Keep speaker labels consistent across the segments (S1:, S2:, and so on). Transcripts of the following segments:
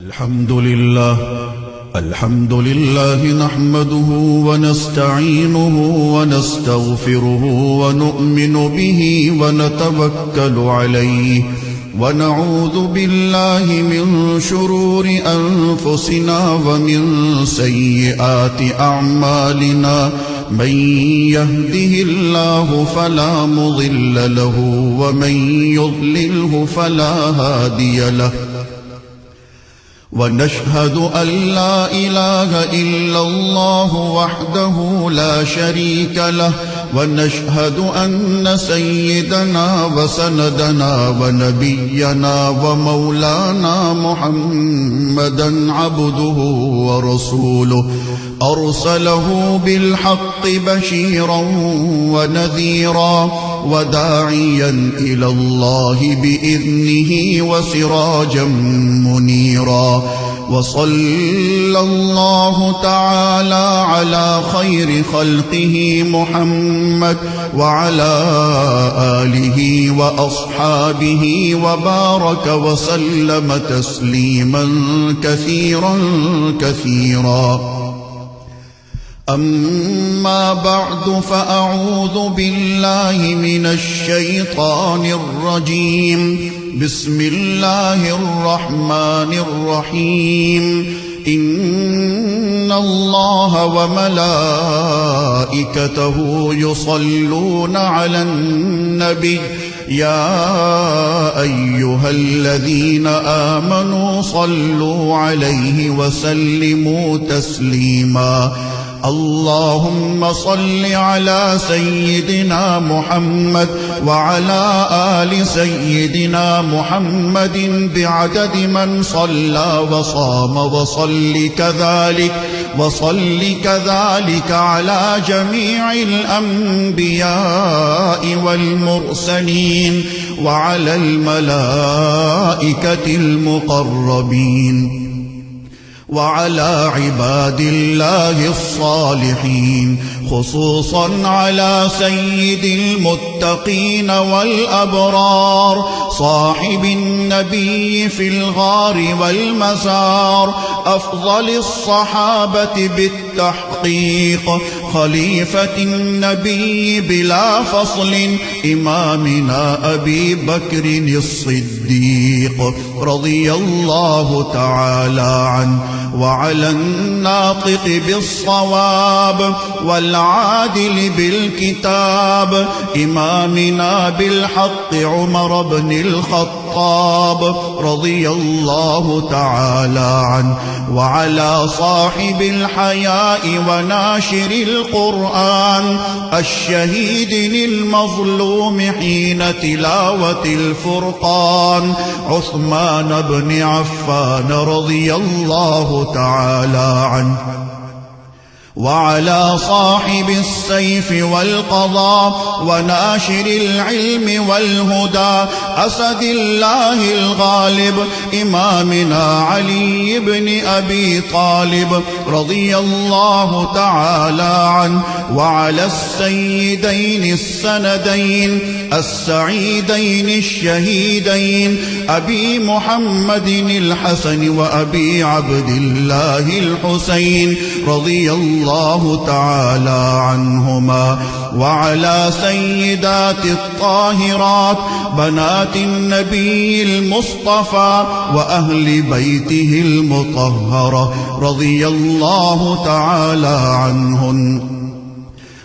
S1: الحمد لله نحمده ونستعينه ونستغفره ونؤمن به ونتوكل عليه ونعوذ بالله من شرور أنفسنا ومن سيئات أعمالنا من يهده الله فلا مضل له ومن يضلله فلا هادي له ونشهد أن لا إله إلا الله وحده لا شريك له ونشهد أن سيدنا وسندنا ونبينا ومولانا محمدا عبده ورسوله أرسله بالحق بشيرا ونذيرا وداعيا إلى الله بإذنه وسراجا منيرا وصلى الله تعالى على خير خلقه محمد وعلى آله وأصحابه وبارك وسلم تسليما كثيرا كثيرا. أما بعد فأعوذ بالله من الشيطان الرجيم. بسم الله الرحمن الرحيم. إن الله وملائكته يصلون على النبي يا أيها الذين آمنوا صلوا عليه وسلموا تسليما. اللهم صل على سيدنا محمد وعلى آل سيدنا محمد بعدد من صلى وصام وصل كذلك على جميع الأنبياء والمرسلين وعلى الملائكة المقربين وعلى عباد الله الصالحين، خصوصا على سيد المتقين والأبرار صاحب النبي في الغار والمزار، أفضل الصحابة بالتحقيق، خليفة النبي بلا فصل، إمامنا أبي بكر الصديق رضي الله تعالى عنه، وعلى الناطق بالصواب والعادل بالكتاب إمامنا بالحق عمر بن الخطاب رضي الله تعالى عنه، وعلى صاحب الحياء وناشر القرآن الشهيد المظلوم حين تلاوة الفرقان عثمان بن عفان رضي الله تعالى عنه، وعلى صاحب السيف والقضاء وناشر العلم والهدى أسد الله الغالب إمامنا علي بن أبي طالب رضي الله تعالى عنه، وعلى السيدين السندين السعيدين الشهيدين أبي محمد الحسن وأبي عبد الله الحسين رضي الله تعالى عنهما، وعلى سيدات الطاهرات بنات النبي المصطفى وأهل بيته المطهرة رضي الله تعالى عنهن،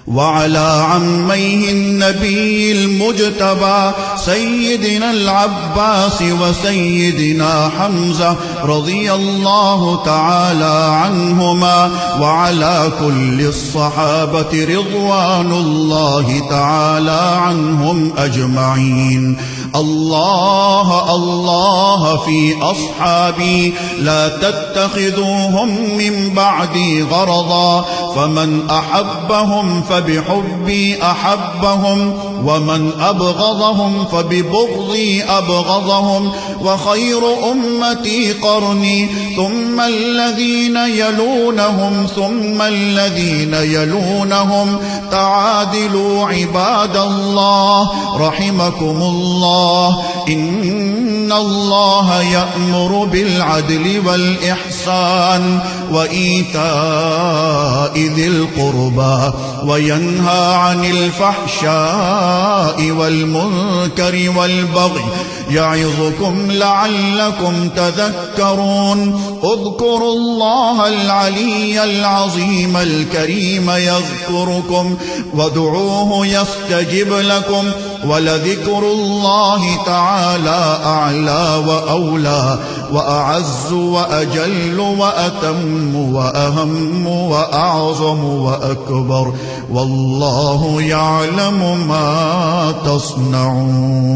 S1: وعلى عميه النبي المجتبى سيدنا العباس وسيدنا حمزة رضي الله تعالى عنهما، وعلى كل الصحابة رضوان الله تعالى عنهم أجمعين. الله الله في أصحابي لا تتخذوهم من بعدي غرضا، فمن أحبهم فبحبي أحبهم، ومن أبغضهم فببغضي أبغضهم، وخير أمتي قرني ثم الذين يلونهم ثم الذين يلونهم. تعادلوا عباد الله رحمكم الله. إن إن الله يأمر بالعدل والإحسان وإيتاء ذي القربى وينهى عن الفحشاء والمنكر والبغي يعظكم لعلكم تذكرون اذكروا الله العلي العظيم الكريم يذكركم وادعوه يستجب لكم ولذكر الله تعالى أعلى وأولى وأعز وأجل وأتم وأهم وأعظم وأكبر والله يعلم ما تصنعون.